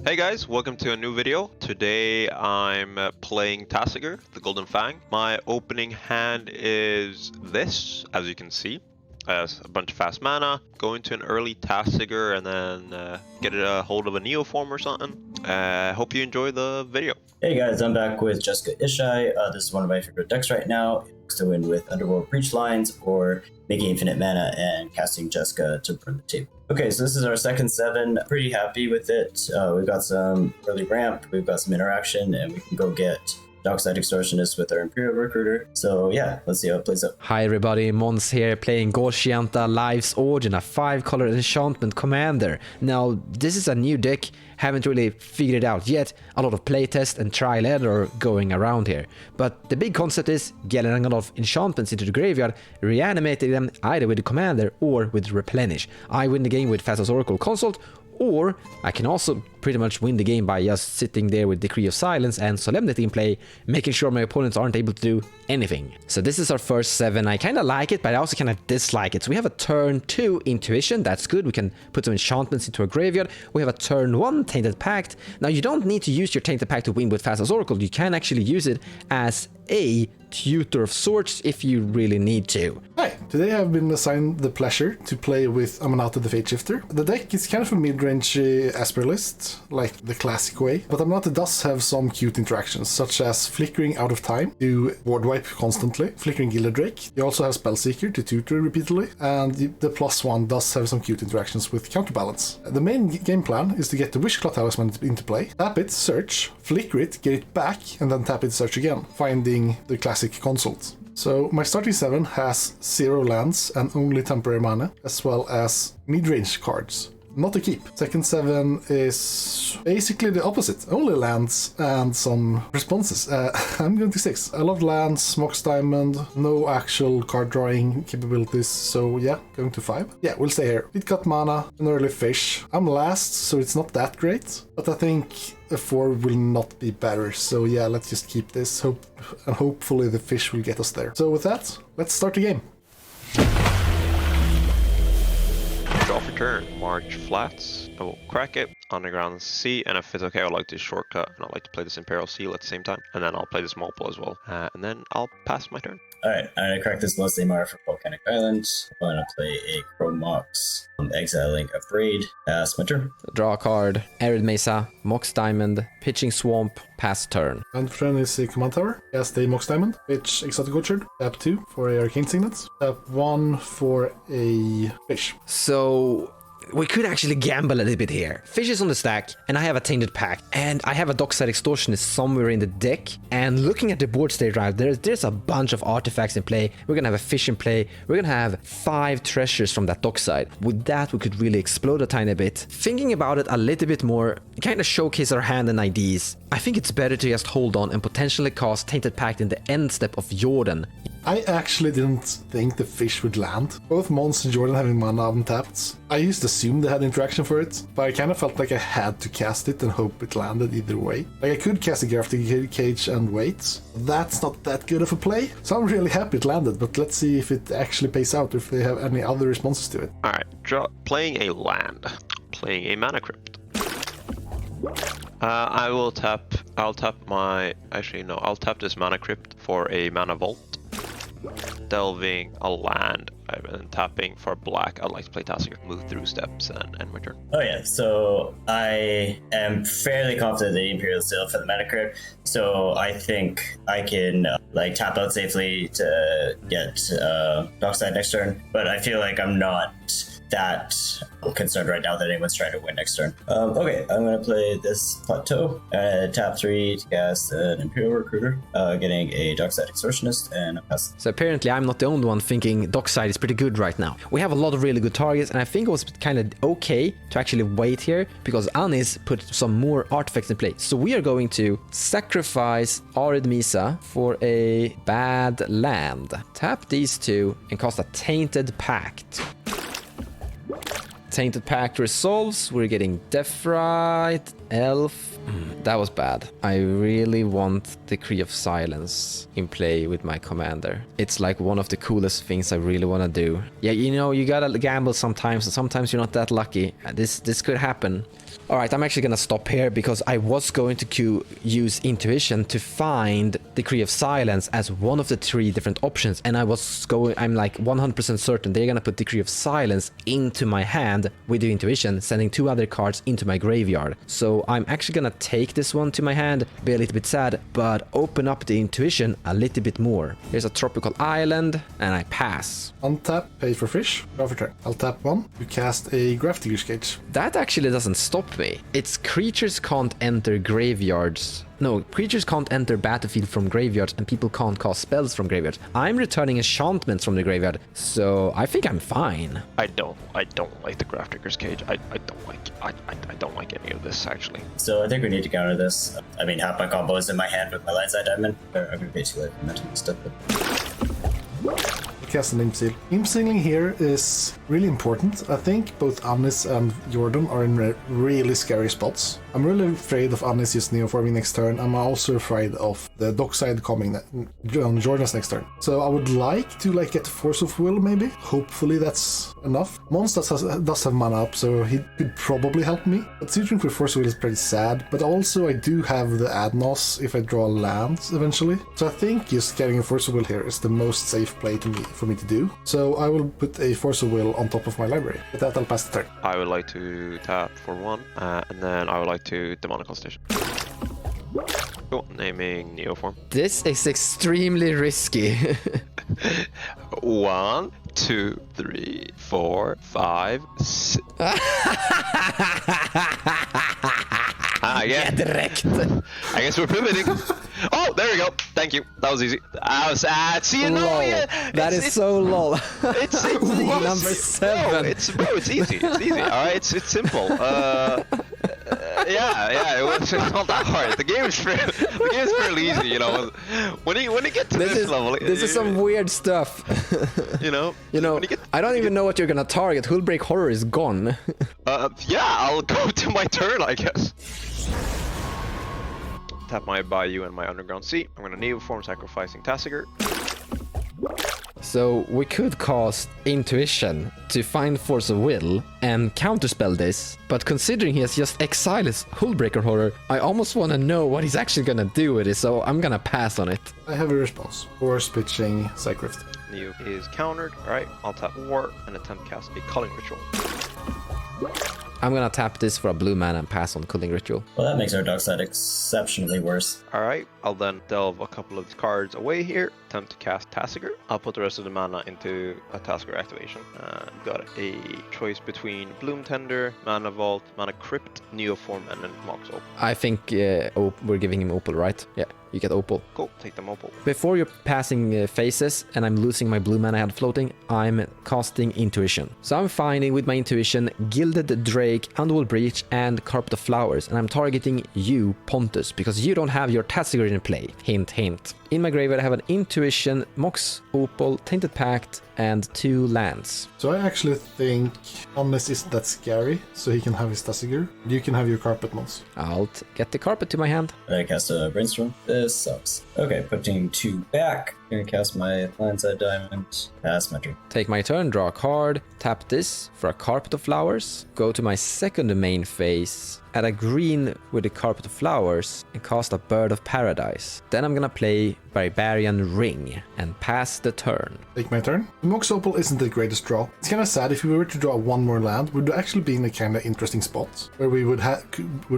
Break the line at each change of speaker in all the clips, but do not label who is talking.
Hey guys, welcome to a new video. Today I'm playing Tasigur, the Golden Fang. My opening hand is this, as you can see. A bunch of fast mana, go into an early Tasigur and then get a hold of a Neoform or something. Hope you enjoy the video.
Hey guys, I'm back with Jeska and Ishai. This is one of my favorite decks right now. It looks to win with Underworld Breach Lines or making infinite mana and casting Jeska to burn the table. Okay, so this is our second 7. Pretty happy with it. We've got some early ramp, we've got some interaction, and we can go get Dockside Extortionist with our Imperial Recruiter. So yeah, let's see how it plays out.
Hi everybody, Mons here playing go-shianta Life's Origin, a 5-color enchantment commander. Now, this is a new deck, haven't really figured it out yet. A lot of playtest and trial error going around here. But the big concept is getting a lot of enchantments into the graveyard, reanimating them either with the commander or with replenish. I win the game with Fastest Oracle Consult, or I can also pretty much win the game by just sitting there with Decree of Silence and Solemnity in play, making sure my opponents aren't able to do anything. So this is our first 7. I kind of like it, but I also kind of dislike it. So we have a turn 2 Intuition, that's good. We can put some enchantments into our graveyard. We have a turn 1 Tainted Pact. Now you don't need to use your Tainted Pact to win with Fastest Oracle. You can actually use it as a tutor of sorts if you really need to.
Hi, today I've been assigned the pleasure to play with Aminatou the Fate Shifter. The deck is kind of a mid-range Esper list, like the classic way, but Aminatou does have some cute interactions, such as Flickering Out of Time to ward wipe constantly, Flickering Gilded Drake. You also have Spellseeker to tutor repeatedly, and the +1 does have some cute interactions with Counterbalance. The main game plan is to get the Wishclaw Talisman into play, tap it, search, flicker it, get it back, and then tap it, search again, finding the classic consult. So my starting 7 has 0 lands and only temporary mana, as well as mid-range cards. Not a keep. Second 7 is basically the opposite. Only lands and some responses. I'm going to 6. A lot of lands, Mox Diamond, no actual card drawing capabilities, so yeah, going to 5. Yeah, we'll stay here. It got mana, an early fish. I'm last, so it's not that great, but I think a 4 will not be better, so yeah, let's just keep this. And hopefully the fish will get us there. So with that, let's start the game.
Draw for turn, March Flats. I will crack it, Underground Sea, and if it's okay, I'd like to shortcut, and I'd like to play this Imperial Seal at the same time, and then I'll play this Multiple as well, and then I'll pass my turn.
Alright, I'm gonna crack this Losimar for Volcanic Island. I'm gonna play a Chrome Mox, exiling a Braid, pass my turn.
Draw a card, Arid Mesa, Mox Diamond, Pitching Swamp, pass turn.
And for turn is a Command Tower. Cast a Mox Diamond, pitch Exotic Orchard, tap 2 for a Arcane Signet, tap 1 for a fish.
So we could actually gamble a little bit here. Fish is on the stack, and I have a Tainted Pact, and I have a Dockside Extortionist somewhere in the deck. And looking at the board state right, there's a bunch of artifacts in play. We're gonna have a fish in play. We're gonna have 5 treasures from that Dockside. With that, we could really explode a tiny bit. Thinking about it a little bit more, kind of showcase our hand and ideas. I think it's better to just hold on and potentially cast Tainted Pact in the end step of Jordan.
I actually didn't think the fish would land. Both Mons and Jordan having mana untapped. I just assumed they had interaction for it, but I kind of felt like I had to cast it and hope it landed either way. Like I could cast a Grafting Cage and wait. That's not that good of a play. So I'm really happy it landed, but let's see if it actually pays out, or if they have any other responses to it.
Alright, playing a land, playing a Mana Crypt. I'll tap this Mana Crypt for a Mana Vault. Delving a land and tapping for black. I'd like to play Tasigur, move through steps, and end my turn.
Oh yeah, so I am fairly confident the Imperial Seal for the Mana Crypt, so I think I can tap out safely to get Dockside next turn, but I feel like I'm not that concerned right now that anyone's trying to win next turn. Okay, I'm going to play this Plateau, tap 3 to cast an Imperial Recruiter, getting a Dockside Extortionist, and a pass.
So apparently I'm not the only one thinking Dockside is pretty good right now. We have a lot of really good targets, and I think it was kind of okay to actually wait here, because Anis put some more artifacts in play. So we are going to sacrifice Arid Mesa for a bad land. Tap these 2 and cast a Tainted Pact. Tainted Pact resolves. We're getting Deathrite, Elf. That was bad. I really want Decree of Silence in play with my commander. It's like one of the coolest things I really want to do. Yeah, you know, you gotta gamble sometimes, and sometimes you're not that lucky. This could happen. Alright, I'm actually gonna stop here because I was going to use Intuition to find Decree of Silence as one of the 3 different options, and I'm like 100% certain they're gonna put Decree of Silence into my hand with the Intuition, sending 2 other cards into my graveyard. So I'm actually gonna take this one to my hand, be a little bit sad, but open up the Intuition a little bit more. Here's a tropical island, and I pass.
Untap, pay for fish, draw for turn. I'll tap 1, you cast a Grafdigger's Cage.
That actually doesn't stop me. It's creatures can't enter graveyards. No, creatures can't enter battlefield from graveyards, and people can't cast spells from graveyards. I'm returning enchantments from the graveyard, so I think I'm fine.
I don't like the Grafdigger's Cage. I don't like any of this actually.
So I think we need to counter this. I mean, half my combo is in my hand with my Light-Side Diamond. I'm gonna be too late for that stuff.
Cast an Imp Seal. Imp Sealing here is really important. I think both Anis and Jordan are in really scary spots. I'm really afraid of Anis just neoforming next turn. I'm also afraid of the Dockside coming on Jordan's next turn. So I would like to get Force of Will maybe. Hopefully that's enough. Mons does have mana up, so he could probably help me. But suiting for Force of Will is pretty sad. But also I do have the Adnos if I draw lands eventually. So I think just getting a Force of Will here is the most safe play for me to do. So I will put a Force of Will on top of my library. With that, I'll pass the turn.
I would like to tap for 1, and then I would like to Demonic Constellation. Cool. Naming Neoform.
This is extremely risky.
1, 2, 3, 4, 5, 6. Yeah.
Direct.
I guess we're pivoting. Oh, there we go. Thank you. That was easy. I was see, you know,
Lol.
yeah,
That is so lol.
It's
Number 7.
No, it's easy. It's easy. All right, it's simple. It's not that hard. The game is fairly easy. You know, when you get to this level,
this is some weird stuff.
You know,
I don't even know what you're gonna target. Hullbreak Horror is gone.
Yeah, I'll go to my turn, I guess. Tap my Bayou and my Underground Sea. I'm gonna Neoform, sacrificing Tasigur.
So we could cast Intuition to find Force of Will and counterspell this, but considering he has just exiled his Hullbreaker Horror, I almost want to know what he's actually gonna do with it, so I'm gonna pass on it.
I have a response. Force pitching Psychrift.
Neo is countered. Alright, I'll tap War and attempt to cast a Culling Ritual.
I'm gonna tap this for a blue mana and pass on Culling Ritual.
Well, that makes our Dockside exceptionally worse.
Alright, I'll then delve a couple of cards away here. Attempt to cast Tasigur. I'll put the rest of the mana into a Tasigur activation. Got a choice between Bloom Tender, Mana Vault, Mana Crypt, Neoform, and then Mox Opal.
I think we're giving him Opal, right? Yeah, you get Opal.
Cool, take them Opal.
Before you're passing phases and I'm losing my blue mana I had floating, I'm casting Intuition. So I'm finding with my Intuition Gilded Drake, Underworld Breach, and Carpet of Flowers, and I'm targeting you, Pontus, because you don't have your Tasigur in play. Hint, hint. In my graveyard I have an Intuition, Mox, Opal, Tainted Pact, and 2 lands.
So I actually think Anis isn't that scary, so he can have his Tasigur. You can have your Carpet Mons.
I'll get the carpet to my hand.
I cast a Brainstorm. This sucks. Okay, putting 2 back. Gonna cast my Light-Side Diamond. Pass my turn.
Take my turn, draw a card, tap this for a Carpet of Flowers, go to my second main phase, add a green with the Carpet of Flowers, and cast a Bird of Paradise. Then I'm gonna play Barbarian Ring and pass the turn.
Take my turn. Mox Opal isn't the greatest draw. It's kind of sad. If we were to draw 1 more land, we would actually be in a kind of interesting spot where we would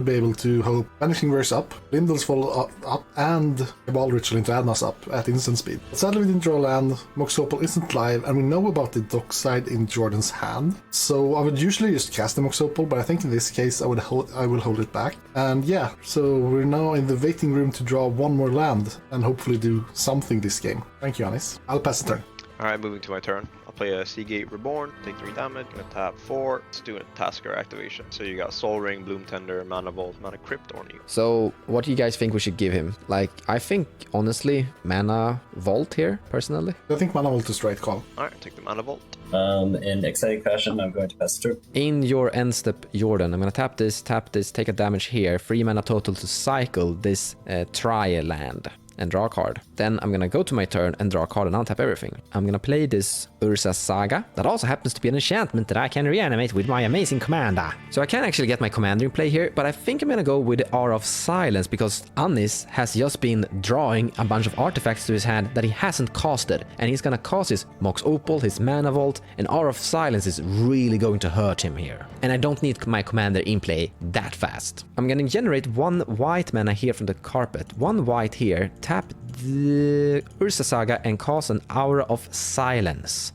be able to hope Vanishing Verse up, Lindell's Fall up, and Cabal Ritual into Adnas up at instant speed. But sadly, we didn't draw land. Mox Opal isn't live, and we know about the Dockside in Jordan's hand. So I would usually just cast the Mox Opal, but I think in this case I will hold it back. And yeah, so we're now in the waiting room to draw 1 more land and hopefully do something this game. Thank you, Anis. I'll pass the turn.
Alright, moving to my turn. I'll play a Seagate Reborn, take 3 damage, gonna tap 4, let's do a Tasigur activation. So you got Soul Ring, Bloom Tender, Mana Vault, Mana Crypt, or Neo.
So what do you guys think we should give him? Like, I think, honestly, Mana Vault here, personally.
I think Mana Vault is the right call.
Alright, take the Mana Vault.
In exciting fashion, I'm going to pass through.
In your end step, Jordan, I'm gonna tap this, take a damage here, 3 mana total to cycle this trial land and draw a card. Then I'm gonna go to my turn and draw a card and untap everything. I'm gonna play this Urza's Saga. That also happens to be an enchantment that I can reanimate with my amazing commander. So I can actually get my commander in play here, but I think I'm gonna go with the Aura of Silence because Anis has just been drawing a bunch of artifacts to his hand that he hasn't casted. And he's gonna cast his Mox Opal, his Mana Vault, and Aura of Silence is really going to hurt him here. And I don't need my commander in play that fast. I'm gonna generate 1 white mana here from the carpet. 1 white here. Tap the Urza's Saga and cast an Aura of Silence.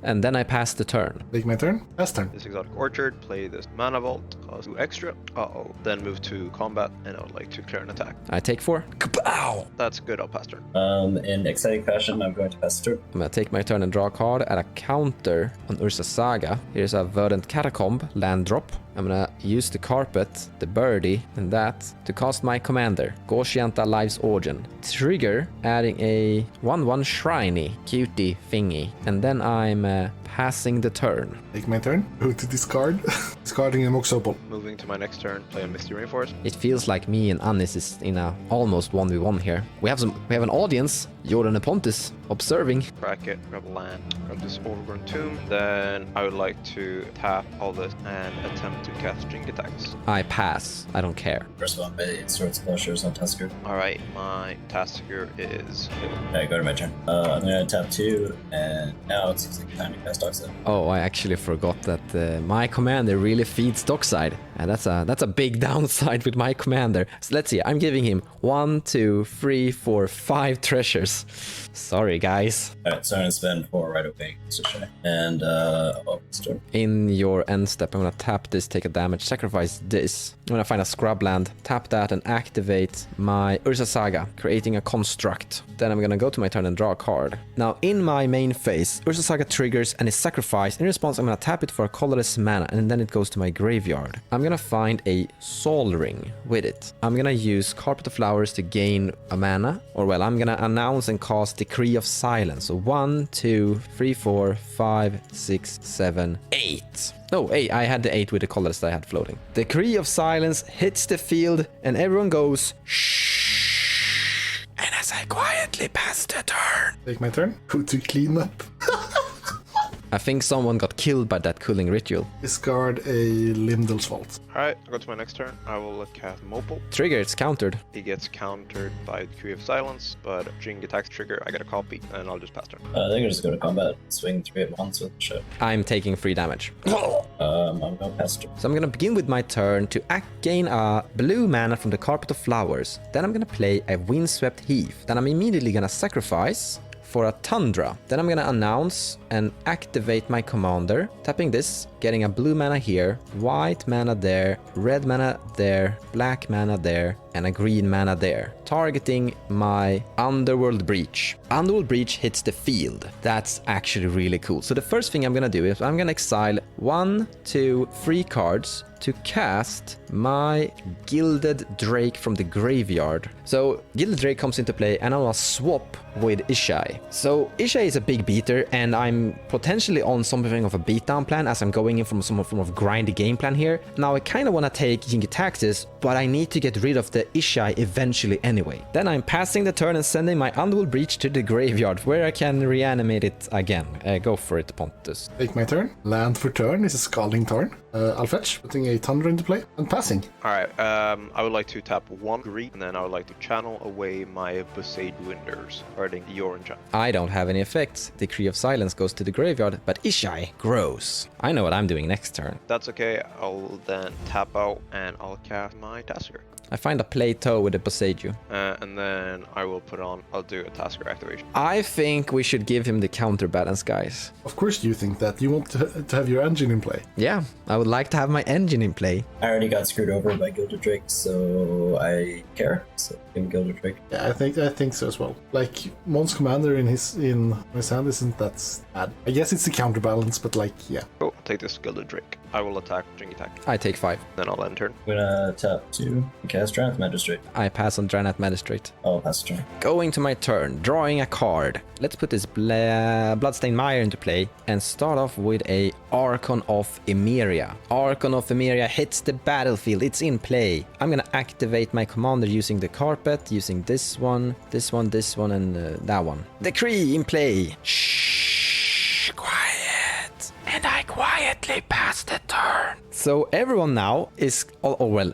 And then I pass the turn.
Take my turn. Last turn.
This Exotic Orchard, play this Mana Vault, cost 2 extra. Then move to combat, and I would like to clear an attack.
I take 4. Kapow!
That's good, I'll pass turn.
In exciting fashion, I'm going to pass through.
I'm gonna take my turn and draw a card, add a counter on Urza's Saga. Here's a Verdant Catacomb, land drop. I'm gonna use the carpet, the birdie, and that to cast my commander, go-shianta Life's Origin. Trigger, adding a 1/1 shriney cutie thingy. And then I'm passing the turn.
Take my turn. Go to discard. Discarding a Mox Opal.
Moving to my next turn, play a Misty Rainforest.
It feels like me and Anis is in a almost 1v1 here. We have an audience, Jordan and Pontus, observing.
Crack it, grab a land, grab this Overgrown Tomb. Then I would like to tap all this and attempt to cast String Attacks.
I pass. I don't care.
First one, it starts Splashes on Tasigur.
Alright, my Tasigur is killed.
Alright, go to my turn. I'm gonna tap 2, and now it seems like time to cast Dockside.
Oh, I actually forgot that my commander really feeds Dockside. And that's a big downside with my commander. So let's see, I'm giving him 1, 2, 3, 4, 5 treasures. Sorry, guys.
Alright, so I'm gonna spend 4 right away. And, turn.
In your end step, I'm gonna tap this, take a damage, sacrifice this. I'm gonna find a scrub land, tap that, and activate my Urza's Saga, creating a construct. Then I'm gonna go to my turn and draw a card. Now, in my main phase, Urza's Saga triggers and is sacrificed. In response, I'm gonna tap it for a colorless mana, and then it goes to my graveyard. I'm gonna find a Soul Ring with it. I'm gonna use Carpet of Flowers to gain a mana, or well, I'm gonna announce and cast Decree of Silence. So 1, 2, 3, 4, 5, 6, 7, 8. Oh, 8. I had the 8 with the colors that I had floating. Decree of Silence hits the field, and everyone goes shh. And as I quietly pass the turn.
Take my turn. Go to clean up.
I think someone got killed by that cooling ritual.
Discard a Lindell's Vault.
Alright, I'll go to my next turn. I will cast Mopal.
Trigger, it's countered.
He gets countered by Decree of Silence, but String Attacks trigger, I get a copy, and I'll just pass turn.
I think I'll just go to combat. Swing 3 at once with the ship.
I'm taking 3 damage.
I'm gonna pass turn.
So I'm gonna begin with my turn to gain a blue mana from the Carpet of Flowers. Then I'm gonna play a Windswept Heath. Then I'm immediately gonna sacrifice for a Tundra. Then I'm gonna announce and activate my commander, tapping this, getting a blue mana here, white mana there, red mana there, black mana there, and a green mana there, targeting my Underworld Breach. Underworld Breach hits the field. That's actually really cool. So the first thing I'm gonna do is I'm gonna exile 1, 2, 3 cards to cast my Gilded Drake from the graveyard. So Gilded Drake comes into play, and I'll swap with Ishai. So Ishai is a big beater, and I'm potentially on something of a beatdown plan as I'm going in from some form of grindy game plan here. Now I kind of want to take Jinky Taxes, but I need to get rid of the Ishai eventually anyway. Then I'm passing the turn and sending my Underworld Breach to the graveyard, where I can reanimate it again. Go for it, Pontus.
Take my turn. Land for turn is a Scalding Tarn. I'll fetch, putting a Tundra into play, and passing.
Alright, I would like to tap 1 green, and then I would like to channel away my Besaid Winders, guarding your enchant.
I don't have any effects. Decree of Silence goes to the graveyard, but Ishai grows. I know what I'm doing next turn.
That's okay, I'll then tap out, and I'll cast my Tasigur.
I find a Plateau with a Boseiju.
And then I will I'll do a Tasigur activation.
I think we should give him the counterbalance, guys.
Of course you think that. You want to have your engine in play.
Yeah, I would like to have my engine in play.
I already got screwed over by Gilded Drake, so I care. So give Gilded Drake.
Yeah, I think so as well. Like, Mon's commander in his hand isn't that bad. I guess it's the counterbalance, but like, yeah.
Cool. Take this Gilded Drake. I will attack, drink attack.
I take 5.
Then I'll end turn.
I'm gonna tap 2 and cast Draft Magistrate.
I pass on Draenei Magistrate.
I'll pass the turn.
Going to my turn, drawing a card. Let's put this Bloodstained Mire into play and start off with a Archon of Emeria. Archon of Emeria hits the battlefield. It's in play. I'm gonna activate my commander using the carpet, using this one, and that one. Decree in play. Shh, quiet. And I quietly pass the turn. So everyone now is,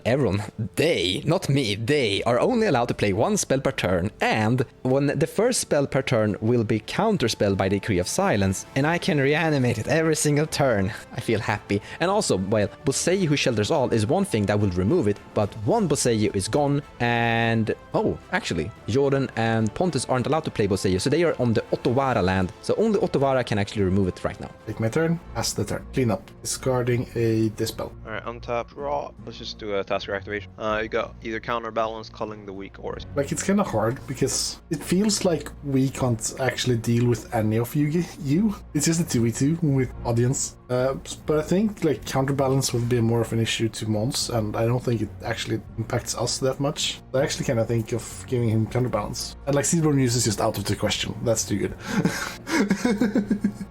everyone, they, not me, they are only allowed to play 1 spell per turn, and when the first spell per turn will be counterspelled by Decree of Silence, and I can reanimate it every single turn. I feel happy. And also, well, Boseiju who shelters all is one thing that will remove it, but one Boseiju is gone, and, oh, actually, Jordan and Pontus aren't allowed to play Boseiju, so they are on the Ottovara land, so only Ottovara can actually remove it right now.
Take my turn, pass the turn. Clean up. Discarding a Dispel.
Alright, untap, draw. Let's just do a Tasigur activation. You got either counterbalance, culling the weak, or...
Like, it's kind of hard because it feels like we can't actually deal with any of you. It's just a 2v2 with audience. But I think like counterbalance will be more of an issue to Mons, and I don't think it actually impacts us that much. I actually kind of think of giving him counterbalance. And like Seedborn News is just out of the question. That's too good.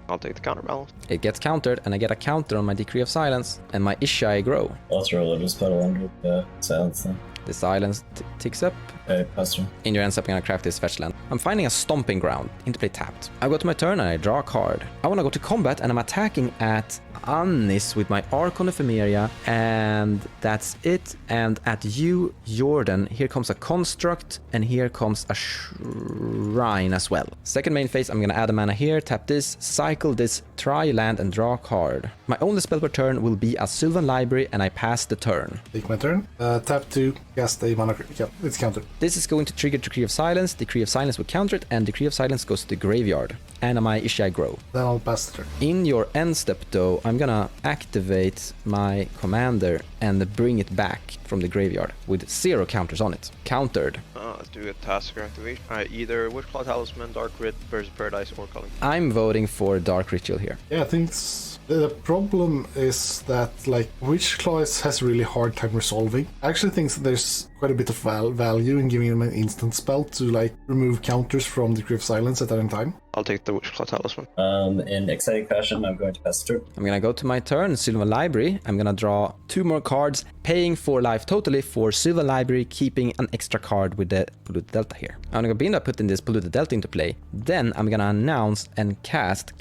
I'll take the counterbalance.
It gets countered, and I get a counter on my Decree of Silence, and my Ishai grow.
I'll throw a little spell under silence then.
The silence ticks up.
Pass turn.
In your ends up, I'm gonna craft this fetch land. I'm finding a stomping ground. Interplay tapped. I go to my turn and I draw a card. I wanna go to combat and I'm attacking at Annis with my Archon of Emeria, and that's it. And at you, Jordan, here comes a construct and here comes a shrine as well. Second main phase, I'm gonna add a mana here, tap this, cycle this, try land and draw a card. My only spell per turn will be a Sylvan Library, and I pass the turn.
Take my turn. Tap 2, cast a mana. Yeah, it's countered.
This is going to trigger Decree of Silence. Decree of Silence will counter it, and Decree of Silence goes to the graveyard. And my Ishai grow.
Then I'll pass the turn.
In your end step though, I'm gonna activate my commander and bring it back from the graveyard with 0 counters on it. Countered.
Let's do a Tasigur activation. Alright, either Witchclaw Talisman, Dark Writ, Birds of Paradise, or Culling.
I'm voting for Dark Ritual here.
Yeah, I think the problem is that like Witchclaw has a really hard time resolving. I actually think there's quite a bit of value in giving him an instant spell to like remove counters from Decree of Silence at any time.
I'll take the Witchclaw Talisman.
In exciting fashion, I'm going to pass the turn.
I'm gonna go to my turn, Sylvan Library. I'm gonna draw 2 more cards, paying 4 life totally for Sylvan Library, keeping an extra card with the Polluted Delta here. I'm gonna begin by putting this Polluted Delta into play. Then I'm gonna announce and cast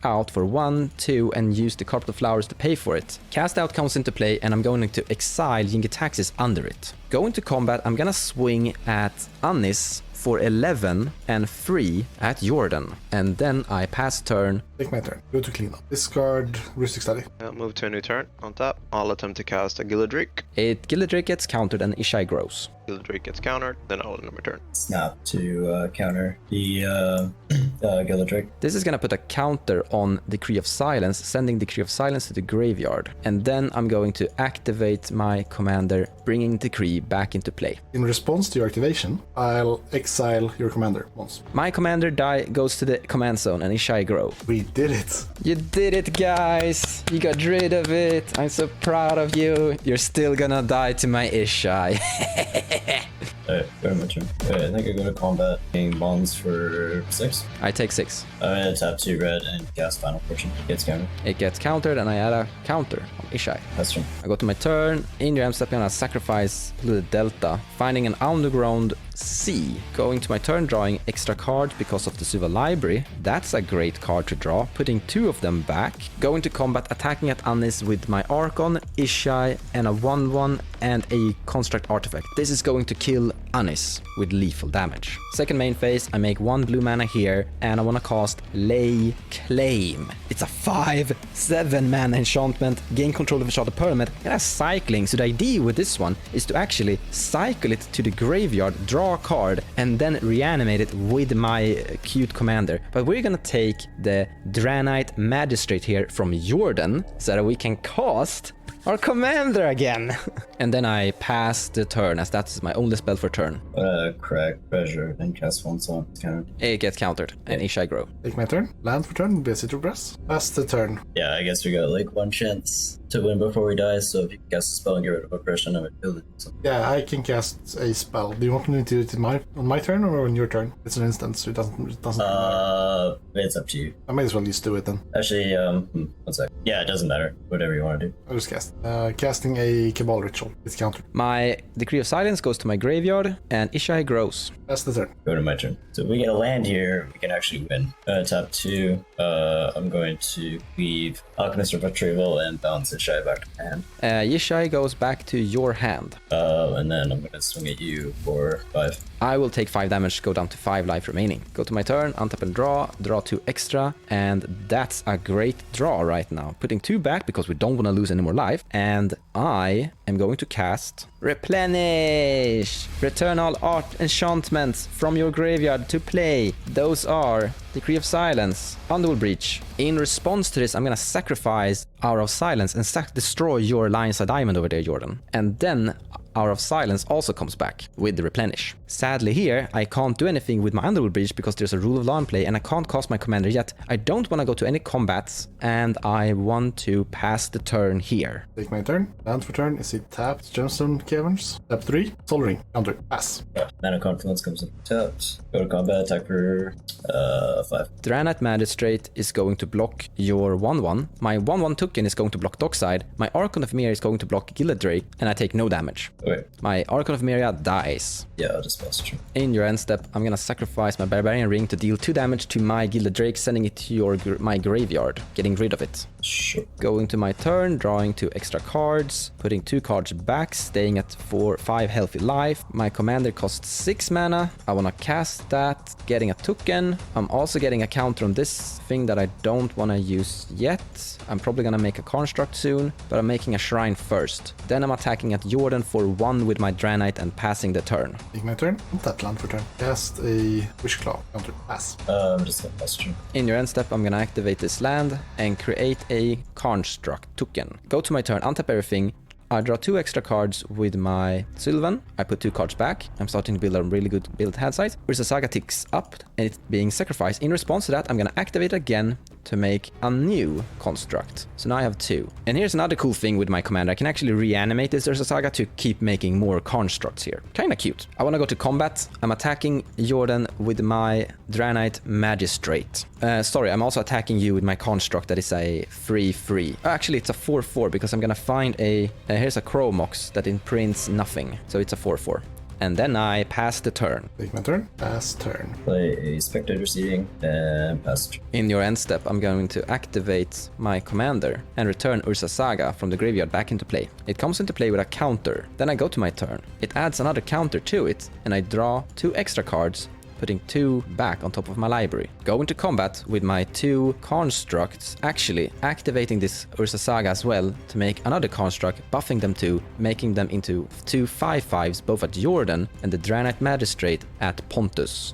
out for 1, 2, and use the Carpet of Flowers to pay for it. Cast out comes into play, and I'm going to exile Yingitaxis under it. Going to combat, I'm gonna swing at Annis for 11 and 3 at Jordan, and then I pass turn.
Take my turn. Go to clean up. Discard Rustic Study.
Move to a new turn. On tap, I'll attempt to cast a Gilded Drake.
Gilded Drake gets countered and Ishai grows.
Gilded Drake gets countered, then I'll end my turn.
Snap to counter the Gilded Drake.
This is gonna put a counter on Decree of Silence, sending Decree of Silence to the graveyard. And then I'm going to activate my commander, bringing Decree back into play.
In response to your activation, I'll exile your commander once.
My commander goes to the command zone and Ishai grow.
We did it.
You did it, guys. You got rid of it. I'm so proud of you. You're still gonna die to my Ishai.
Alright, go to my turn. I think I go to combat, getting bonds for 6.
I take 6.
I'm gonna tap 2 red and cast Final Fortune. Gets countered.
It gets countered and I add a counter on Ishai.
That's turn.
I go to my turn. In your end step, I'm gonna sacrifice the Delta, finding an underground sea. Going to my turn, drawing extra cards because of the Suva Library. That's a great card to draw, putting 2 of them back. Going to combat, attacking at Annis with my Archon, Ishai, and a 1/1 and a Construct Artifact. This is going to kill Annis with lethal damage. Second main phase, I make 1 blue mana here, and I want to cast Lay Claim. It's a 5/7 mana enchantment, gain control of a shot of permanent, and has cycling. So the idea with this one is to actually cycle it to the graveyard, draw a card, and then reanimate it with my cute commander. But we're gonna take the Draenei Magistrate here from Jordan so that we can cast our commander again. And then I pass the turn, as that's my only spell for turn. turn.
Crack treasure and cast one song. Countered.
It gets countered, and Ishai grow.
Take my turn. Land for turn. Basic to press. Pass the turn.
Yeah, I guess we got like one chance to win before we die, so if you cast a spell and get rid of oppression, I would build it. So.
Yeah, I can cast a spell. Do you want me to do it on my turn or on your turn? It's an instance, so it doesn't matter.
It's up to you.
I might as well just do it then.
Actually, one sec. Yeah, it doesn't matter. Whatever you want to do.
I'll just cast. Casting a Cabal Ritual. It's countered.
My Decree of Silence goes to my graveyard, and Ishai grows.
That's the turn.
Go to my turn. So if we get a land here, we can actually win. Top 2. I'm going to leave Alchemist of Retrieval and bounce Ishai back to hand.
Ishai goes back to your hand.
And then I'm going to swing at you for 5.
I will take 5 damage, go down to 5 life remaining. Go to my turn, untap and draw 2 extra, and that's a great draw right now. Putting 2 back because we don't want to lose any more life, and I am going to cast Replenish! Return all art enchantments from your graveyard to play. Those are Decree of Silence, Underworld Breach. In response to this, I'm gonna sacrifice Hour of Silence and destroy your Lion's Eye Diamond over there, Jordan. And then Hour of Silence also comes back with the Replenish. Sadly here, I can't do anything with my Underworld Breach because there's a Rule of Law in play and I can't cast my commander yet. I don't want to go to any combats and I want to pass the turn here.
Take my turn. Land for turn. Is it tapped? Gemstone Caverns. Tap 3. Soul Ring. Counter. Pass.
Yeah, Mana Confluence comes in tapped. Go to combat, attack for 5.
Draenei Magistrate is going to block your 1/1. My 1/1 token is going to block Dockside. My Archon of Myria is going to block Gilded Drake and I take no damage.
Okay.
My Archon of Myria dies.
Yeah, I'll just pass it.
In your end step, I'm gonna sacrifice my Barbarian Ring to deal 2 damage to my Gilded Drake, sending it to my graveyard, getting rid of it.
Sure.
Going to my turn, drawing 2 extra cards, putting 2 cards back, staying at 5 healthy life. My commander costs 6 mana. I wanna cast that, getting a token. I'm also getting a counter on this thing that I don't wanna use yet. I'm probably gonna make a construct soon, but I'm making a shrine first. Then I'm attacking at Jordan for 1 with my Draenei and passing the turn.
Take my turn. That land for turn. Cast a Wish Claw. Counter. Pass.
I'm just gonna pass it.
In your end step, I'm gonna activate this land and create a construct token. Go to my turn, untap everything. I draw 2 extra cards with my Sylvan. I put 2 cards back. I'm starting to build a really good build hand size. Urza Saga ticks up and it's being sacrificed. In response to that, I'm gonna activate it again to make a new construct. So now I have 2. And here's another cool thing with my commander. I can actually reanimate this Urza Saga to keep making more constructs here. Kinda cute. I wanna go to combat. I'm attacking Jordan with my Draenei Magistrate. Sorry, I'm also attacking you with my construct that is a 3/3. Actually, it's a 4/4 because I'm gonna find a... here's a Chromox that imprints nothing. So it's a 4/4. And then I pass the turn.
Take my turn. Pass turn.
Play a Spectator Seeding and pass it.
In your end step, I'm going to activate my commander and return Urza Saga from the graveyard back into play. It comes into play with a counter. Then I go to my turn. It adds another counter to it, and I draw 2 extra cards, putting 2 back on top of my library. Go into combat with my 2 constructs, actually activating this Urza Saga as well to make another construct, buffing them to, making them into 2 5/5s both at Jordan and the Draenei Magistrate at Pontus.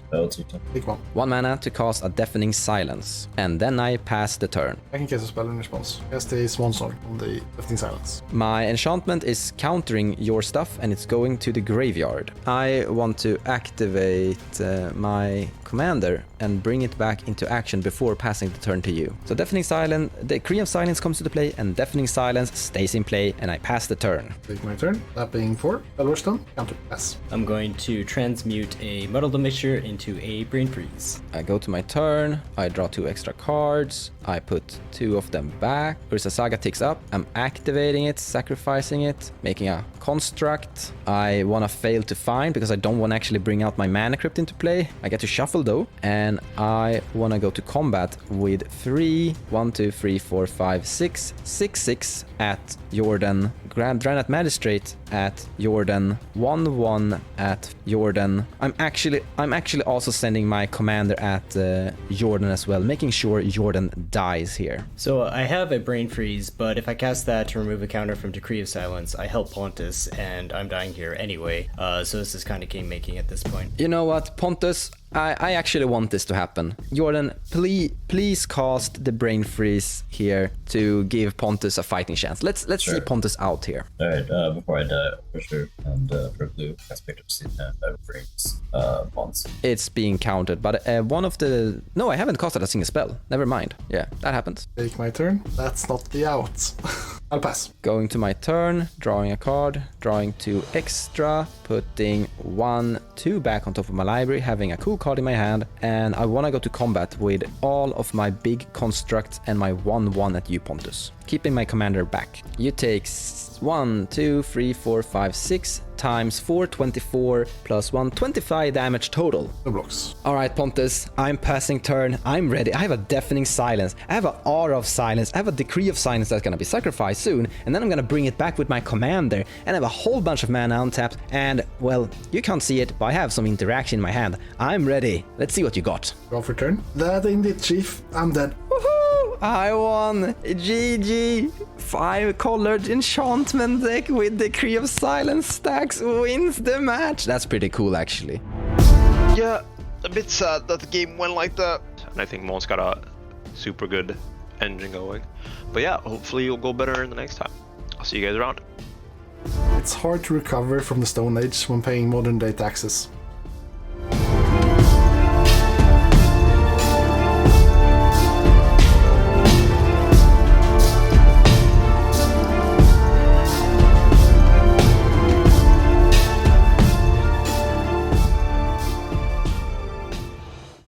Take 1.
1 mana to cast a Deafening Silence, and then I pass the turn.
I can cast a spell in response. Cast a Swan Song on the Deafening Silence.
My enchantment is countering your stuff and it's going to the graveyard. I want to activate my commander and bring it back into action before passing the turn to you. So Deafening Silence, the Decree of Silence comes to the play and Deafening Silence stays in play and I pass the turn.
Take my turn. Tapping 4. Elverstone. Counter. Pass.
I'm going to transmute a Muddled Mixture into a Brain Freeze.
I go to my turn, I draw 2 extra cards, I put 2 of them back. Urza Saga ticks up, I'm activating it, sacrificing it, making a construct. I wanna fail to find because I don't wanna actually bring out my Mana Crypt into play. I get to shuffle though, and I wanna go to combat with 3, 1, 2, 3, 4, 5, 6, 6 at Jordan, Draenei Magistrate at Jordan, 1/1 at Jordan. I'm actually also sending my commander at Jordan as well, making sure Jordan dies here.
So I have a Brain Freeze, but if I cast that to remove a counter from Decree of Silence, I help Pontus, and I'm dying here anyway. So this is kind of game making at this point.
You know what, Pontus? I actually want this to happen. Jordan, please cast the Brain Freeze here to give Pontus a fighting chance. Let's see Pontus out here.
Alright, before I die, for sure. And for blue, I picked up that brings bonds.
It's being counted, but one of the... No, I haven't casted a single spell. Never mind. Yeah, that happens.
Take my turn. That's not the out. I'll pass.
Going to my turn, drawing a card, drawing 2 extra, putting 2 back on top of my library, having a cool card in my hand, and I want to go to combat with all of my big constructs and my 1/1 at you, Pontus. Keeping my commander back. You take 1, 2, 3, 4, 5, 6 times 4, 24 plus 1, 25 damage total.
No blocks.
All right, Pontus, I'm passing turn. I'm ready. I have a deafening silence. I have an aura of silence. I have a decree of silence that's gonna be sacrificed soon, and then I'm gonna bring it back with my commander, and I have a whole bunch of mana untapped, and, well, you can't see it, but I have some interaction in my hand. I'm ready. Let's see what you got.
Go for turn. That indeed, Chief. I'm dead.
Woohoo! I won! GG! 5-colored enchantment deck with Decree of Silence stacks wins the match. That's pretty cool, actually.
Yeah, a bit sad that the game went like that. And I think Mon's got a super good engine going. But yeah, hopefully you'll go better in the next time. I'll see you guys around.
It's hard to recover from the Stone Age when paying modern day taxes.